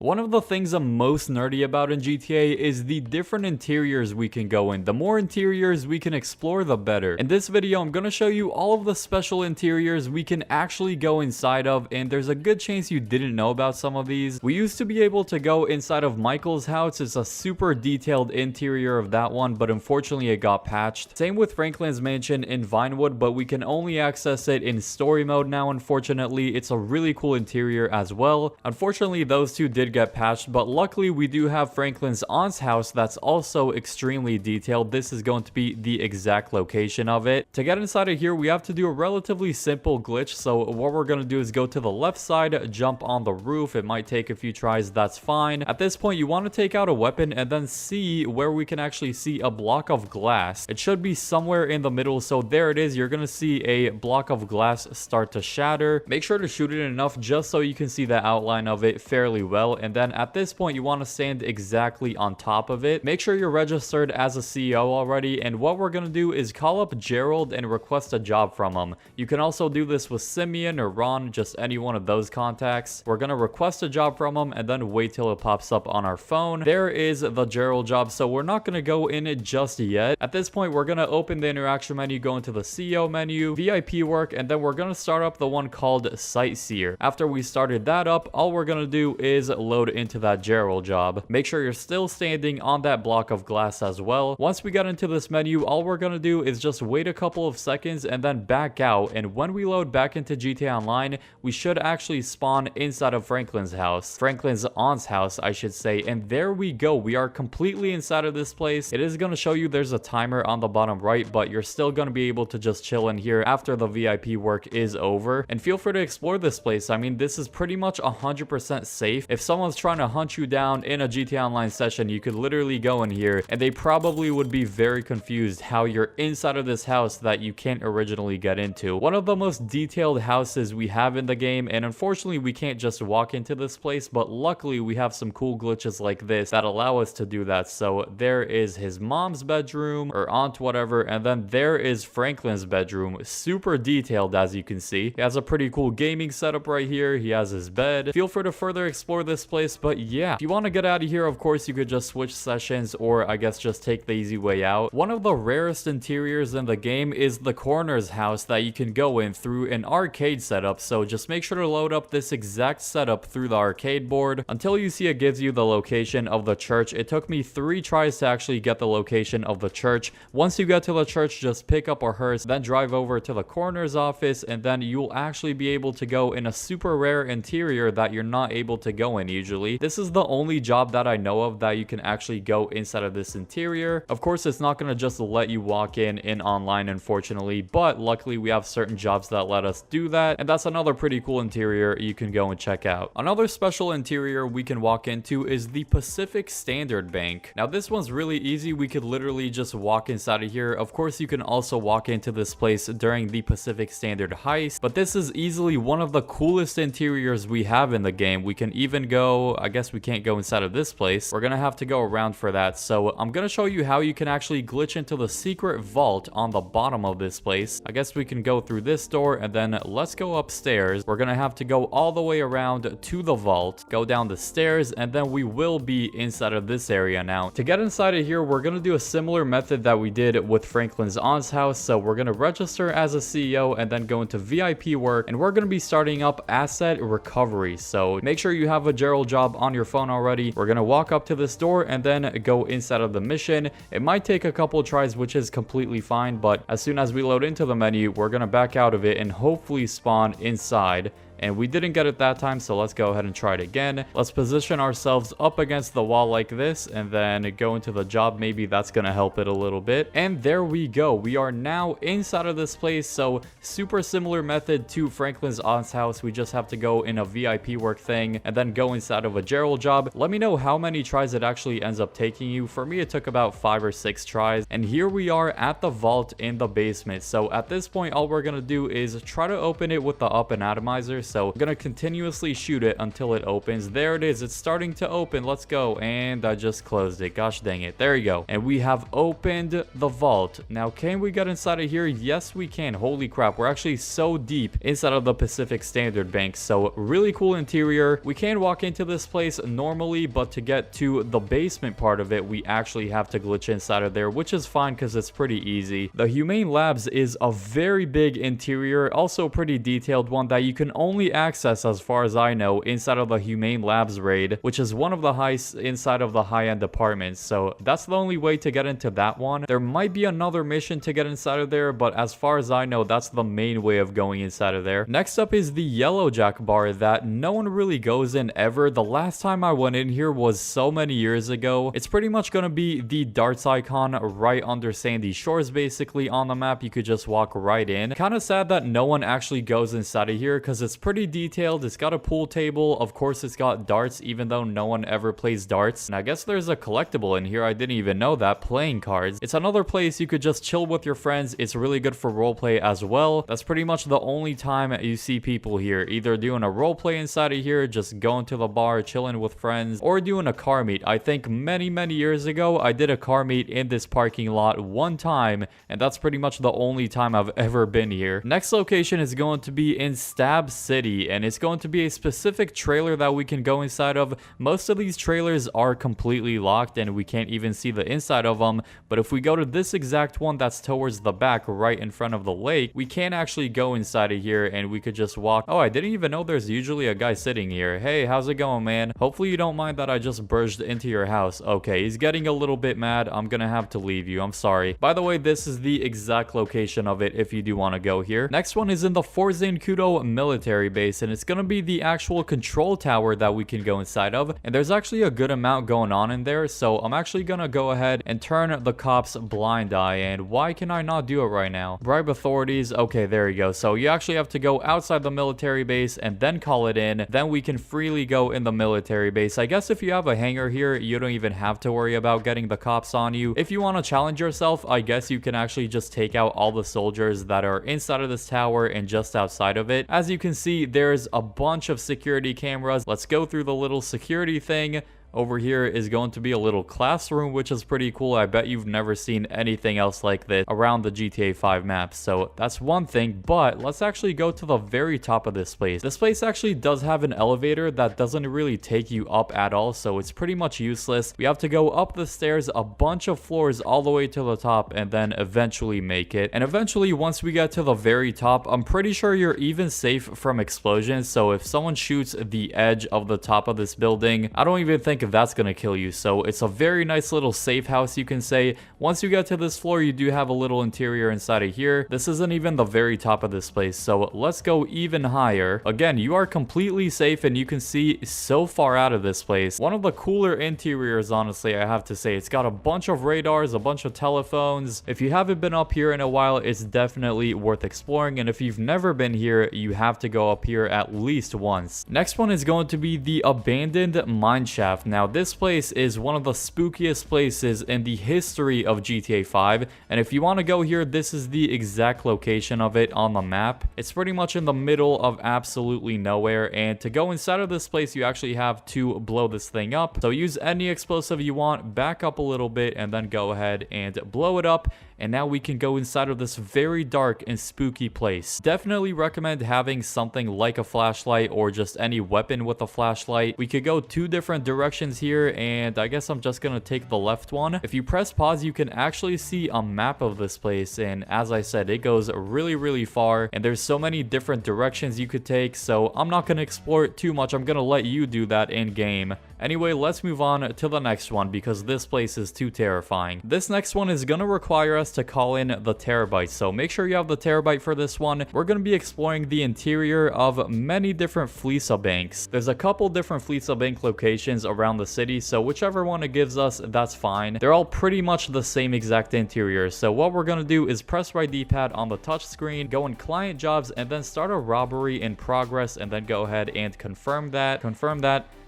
One of the things I'm most nerdy about in GTA is the different interiors we can go in. The more interiors we can explore, the better. In this video, I'm going to show you all of the special interiors we can actually go inside of, and there's a good chance you didn't know about some of these. We used to be able to go inside of Michael's house. It's a super detailed interior of that one, but unfortunately it got patched. Same with Franklin's mansion in Vinewood, but we can only access it in story mode now, unfortunately. It's a really cool interior as well. Unfortunately, those two did get patched, but luckily we do have Franklin's aunt's house that's also extremely detailed. This is going to be the exact location of it. To get inside of here, we have to do a relatively simple glitch. So what we're going to do is go to the left side, jump on the roof. It might take a few tries, that's fine. At this point, you want to take out a weapon and then see where we can actually see a block of glass. It should be somewhere in the middle. So there it is. You're going to see a block of glass start to shatter. Make sure to shoot it enough just so you can see the outline of it fairly well. And then at this point, you want to stand exactly on top of it. Make sure you're registered as a CEO already. And what we're going to do is call up Gerald and request a job from him. You can also do this with Simeon or Ron, just any one of those contacts. We're going to request a job from him and then wait till it pops up on our phone. There is the Gerald job. So we're not going to go in it just yet. At this point, we're going to open the interaction menu, go into the CEO menu, VIP work, and then we're going to start up the one called Sightseer. After we started that up, all we're going to do is load into that Gerald job. Make sure you're still standing on that block of glass as well. Once we get into this menu, all we're going to do is just wait a couple of seconds and then back out. And when we load back into GTA Online, we should actually spawn inside of Franklin's house. Franklin's aunt's house, I should say. And there we go. We are completely inside of this place. It is going to show you there's a timer on the bottom right, but you're still going to be able to just chill in here after the VIP work is over. And feel free to explore this place. I mean, this is pretty much 100% safe. If someone's trying to hunt you down in a GTA Online session, you could literally go in here and they probably would be very confused how you're inside of this house that you can't originally get into. One of the most detailed houses we have in the game, and unfortunately we can't just walk into this place, but luckily we have some cool glitches like this that allow us to do that. So there is his mom's bedroom or aunt, whatever, and then there is Franklin's bedroom. Super detailed, as you can see. He has a pretty cool gaming setup right here. He has his bed. Feel free to further explore this place, but yeah, if you want to get out of here, of course you could just switch sessions, or I guess just take the easy way out. One of the rarest interiors in the game is the Coroner's house that you can go in through an arcade setup. So just make sure to load up this exact setup through the arcade board until you see it gives you the location of the church. It took me 3 tries to actually get the location of the church. Once you get to the church, just pick up a hearse, then drive over to the coroner's office, and then you'll actually be able to go in a super rare interior that you're not able to go in usually. This is the only job that I know of that you can actually go inside of this interior. Of course, it's not going to just let you walk in online, unfortunately, but luckily we have certain jobs that let us do that, and that's another pretty cool interior you can go and check out. Another special interior we can walk into is the Pacific Standard Bank. Now this one's really easy. We could literally just walk inside of here. Of course, you can also walk into this place during the Pacific Standard heist, but this is easily one of the coolest interiors we have in the game. We can even go, I guess we can't go inside of this place. We're gonna have to go around for that. So I'm gonna show you how you can actually glitch into the secret vault on the bottom of this place. I guess we can go through this door and then let's go upstairs. We're gonna have to go all the way around to the vault, go down the stairs, and then we will be inside of this area now. To get inside of here, we're gonna do a similar method that we did with Franklin's aunt's house. So we're gonna register as a CEO and then go into VIP work, and we're gonna be starting up asset recovery. So make sure you have a Gerald job on your phone already. We're gonna walk up to this door and then go inside of the mission. It might take a couple tries, which is completely fine, but as soon as we load into the menu, we're gonna back out of it and hopefully spawn inside. And we didn't get it that time, so let's go ahead and try it again. Let's position ourselves up against the wall like this and then go into the job. Maybe that's gonna help it a little bit. And there we go. We are now inside of this place. So super similar method to Franklin's aunt's house. We just have to go in a VIP work thing and then go inside of a Gerald job. Let me know how many tries it actually ends up taking you. For me, it took about 5 or 6 tries. And here we are at the vault in the basement. So at this point, all we're gonna do is try to open it with the up and atomizer. so I'm gonna continuously shoot it until it opens. There it is. It's starting to open. Let's go. And I just closed it. Gosh dang it. There you go. And we have opened the vault. Now, can we get inside of here? Yes, we can. Holy crap. We're actually so deep inside of the Pacific Standard Bank. So really cool interior. We can walk into this place normally, but to get to the basement part of it, we actually have to glitch inside of there, which is fine because it's pretty easy. The Humane Labs is a very big interior, also pretty detailed one that you can only access, as far as I know, inside of the Humane Labs raid, which is one of the highest inside of the high-end apartments. So that's the only way to get into that one. There might be another mission to get inside of there, but as far as I know, that's the main way of going inside of there. Next up is the Yellow Jack bar that no one really goes in ever. The last time I went in here was so many years ago. It's pretty much going to be the darts icon right under Sandy Shores, basically on the map. You could just walk right in. Kind of sad that no one actually goes inside of here because it's pretty detailed. It's got a pool table. Of course, it's got darts, even though no one ever plays darts. And I guess there's a collectible in here. I didn't even know that. Playing cards. It's another place you could just chill with your friends. It's really good for roleplay as well. That's pretty much the only time you see people here, either doing a roleplay inside of here, just going to the bar, chilling with friends, or doing a car meet. I think many years ago, I did a car meet in this parking lot one time, and that's pretty much the only time I've ever been here. Next location is going to be in Stab City, and it's going to be a specific trailer that we can go inside of. Most of these trailers are completely locked, and we can't even see the inside of them, but if we go to this exact one that's towards the back, right in front of the lake, we can actually go inside of here, and we could just walk. Oh, I didn't even know there's usually a guy sitting here. Hey, how's it going, man? Hopefully you don't mind that I just burst into your house. Okay, he's getting a little bit mad. I'm gonna have to leave you. I'm sorry. By the way, this is the exact location of it if you do want to go here. Next one is in the Fort Zancudo military base, and it's gonna be the actual control tower that we can go inside of, and there's actually a good amount going on in there, so I'm actually gonna go ahead and turn the cops blind eye. And why can I not do it right now? Bribe authorities. Okay, there you go. So you actually have to go outside the military base and then call it in. Then we can freely go in the military base. I guess if you have a hangar here, you don't even have to worry about getting the cops on you. If you want to challenge yourself, I guess you can actually just take out all the soldiers that are inside of this tower and just outside of it. As you can see, there's a bunch of security cameras. Let's go through the little security thing. Over here is going to be a little classroom, which is pretty cool. I bet you've never seen anything else like this around the GTA 5 map. So that's one thing, but let's actually go to the very top of this place. This place actually does have an elevator that doesn't really take you up at all, so it's pretty much useless. We have to go up the stairs a bunch of floors all the way to the top and then eventually make it. And eventually, once we get to the very top, I'm pretty sure you're even safe from explosions. So if someone shoots the edge of the top of this building, I don't even think that's gonna kill you. So it's a very nice little safe house, you can say. Once you get to this floor, you do have a little interior inside of here. This isn't even the very top of this place, so let's go even higher. Again, you are completely safe and you can see so far out of this place. One of the cooler interiors, honestly, I have to say. It's got a bunch of radars, a bunch of telephones. If you haven't been up here in a while, it's definitely worth exploring, and if you've never been here, you have to go up here at least once. Next one is going to be the abandoned mine shaft. Now, this place is one of the spookiest places in the history of GTA 5, and if you want to go here, this is the exact location of it on the map. It's pretty much in the middle of absolutely nowhere, and to go inside of this place, you actually have to blow this thing up. So use any explosive you want, back up a little bit, and then go ahead and blow it up. And now we can go inside of this very dark and spooky place. Definitely recommend having something like a flashlight or just any weapon with a flashlight. We could go two different directions here, and I guess I'm just gonna take the left one. If you press pause, you can actually see a map of this place, and as I said, it goes really far, and there's so many different directions you could take, so I'm not gonna explore it too much. I'm gonna let you do that in game. Anyway, let's move on to the next one because this place is too terrifying. This next one is gonna require us to call in the terabyte, so make sure you have the terabyte for this one. We're going to be exploring the interior of many different Fleeca Banks. There's a couple different Fleeca Bank locations around the city, so whichever one it gives us, that's fine. They're all pretty much the same exact interior, so what we're going to do is press right D-pad on the touch screen, go in client jobs, and then start a robbery in progress, and then go ahead and confirm that.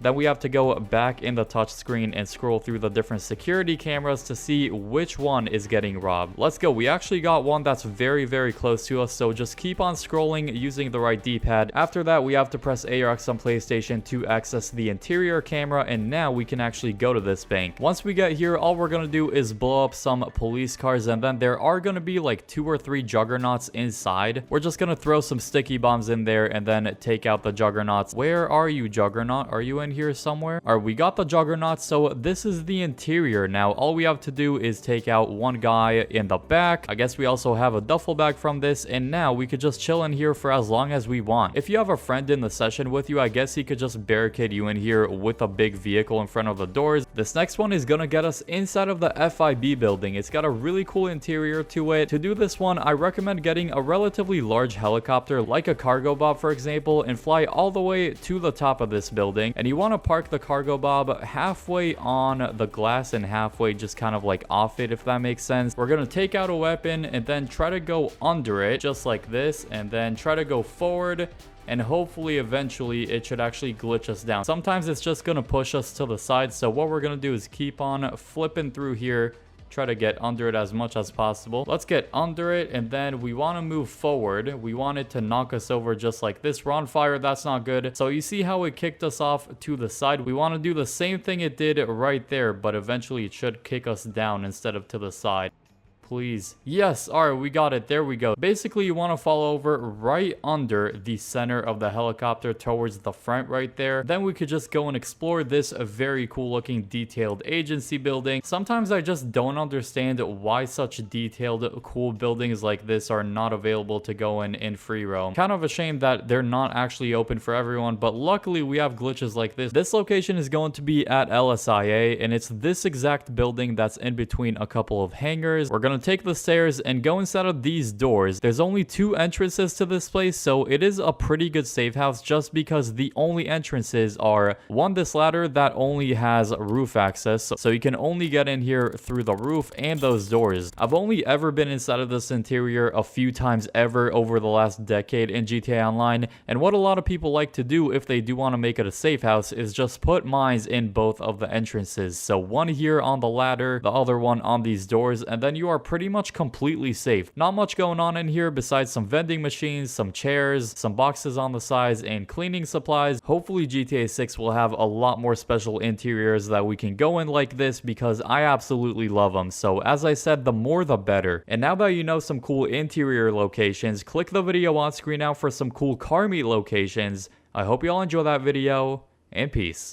Then we have to go back in the touchscreen and scroll through the different security cameras to see which one is getting robbed. Let's go. We actually got one that's very close to us, so just keep on scrolling using the right D-pad. After that, we have to press A or X on PlayStation to access the interior camera, and now we can actually go to this bank. Once we get here, all we're gonna do is blow up some police cars, and then there are gonna be like 2 or 3 juggernauts inside. We're just gonna throw some sticky bombs in there and then take out the juggernauts. Where are you, juggernaut? Are you in here somewhere? All right, we got the juggernaut, so this is the interior. Now all we have to do is take out one guy in the back. I guess we also have a duffel bag from this, and now we could just chill in here for as long as we want. If you have a friend in the session with you, I guess he could just barricade you in here with a big vehicle in front of the doors. This next one is gonna get us inside of the FIB building. It's got a really cool interior to it. To do this one, I recommend getting a relatively large helicopter like a cargo bob, for example, and fly all the way to the top of this building. And you want to park the cargo bob halfway on the glass and halfway just kind of like off it, if that makes sense. We're gonna take out a weapon and then try to go under it just like this, and then try to go forward, and hopefully eventually it should actually glitch us down. Sometimes it's just gonna push us to the side, so what we're gonna do is keep on flipping through here, try to get under it as much as possible. Let's get under it, and then we want to move forward. We want it to knock us over just like this. We're on fire. That's not good. So you see how it kicked us off to the side? We want to do the same thing it did right there, but eventually it should kick us down instead of to the side. Please. Yes. All right, we got it. There we go. Basically, you want to fall over right under the center of the helicopter towards the front right there. Then we could just go and explore this very cool looking detailed agency building. Sometimes I just don't understand why such detailed cool buildings like this are not available to go in free roam. Kind of a shame that they're not actually open for everyone, but luckily we have glitches like this. This location is going to be at LSIA, and it's this exact building that's in between a couple of hangars. We're gonna take the stairs and go inside of these doors. There's only 2 entrances to this place, so it is a pretty good safe house just because the only entrances are one, this ladder that only has roof access, so you can only get in here through the roof, and those doors. I've only ever been inside of this interior a few times ever over the last decade in GTA Online, and what a lot of people like to do if they do want to make it a safe house is just put mines in both of the entrances. So one here on the ladder, the other one on these doors, and then you are pretty much completely safe. Not much going on in here besides some vending machines, some chairs, some boxes on the sides, and cleaning supplies. Hopefully GTA 6 will have a lot more special interiors that we can go in like this, because I absolutely love them. So as I said, the more the better. And now that you know some cool interior locations, click the video on screen now for some cool car meet locations. I hope you all enjoy that video, and peace.